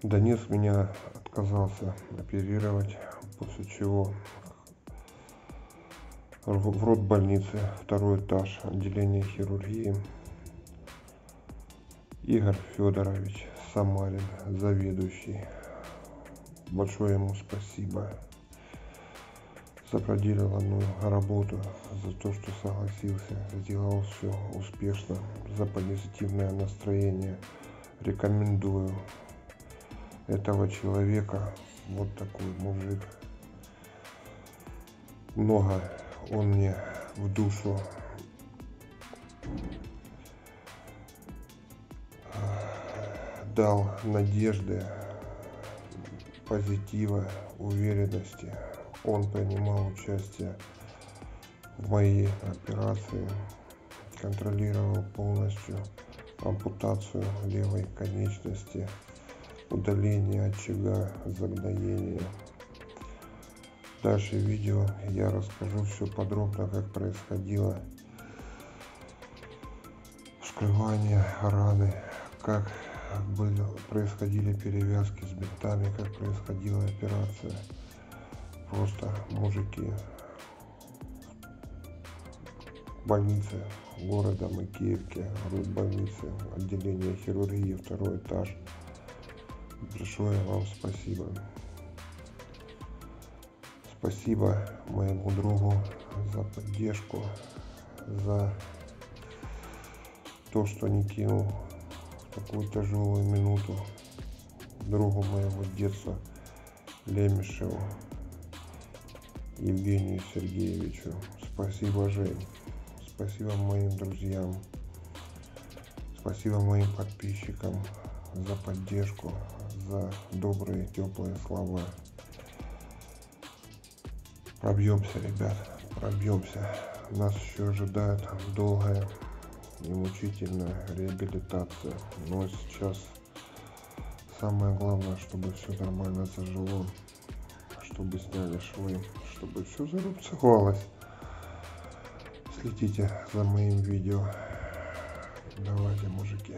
Донец меня отказался оперировать, после чего в родбольнице, второй этаж, отделение хирургии, Игорь Федорович Самарин, заведующий. Большое ему спасибо за проделанную работу, за то, что согласился, сделал все успешно, за позитивное настроение. Рекомендую этого человека, вот такой мужик. Много он мне в душу дал надежды, позитива, уверенности. Он принимал участие в моей операции, контролировал полностью ампутацию левой конечности, удаление очага загноения. Дальше в видео я расскажу все подробно, как происходило вскрывание раны, как происходили перевязки с бинтами, как происходила операция. Просто мужики в больнице города Макеевки, родбольнице, отделение хирургии, второй этаж. Большое вам спасибо. Спасибо моему другу за поддержку, за то, что не кинул в такую тяжелую минуту другу моего детства Лемешеву Евгению Сергеевичу. Спасибо, Жень. Спасибо моим друзьям. Спасибо моим подписчикам за поддержку, за добрые, теплые слова. Пробьемся, ребят, пробьемся. Нас еще ожидает долгая и мучительная реабилитация. Но сейчас самое главное, чтобы все нормально зажило, чтобы сняли швы, чтобы все зарубцевалось. Следите за моим видео. Давайте, мужики.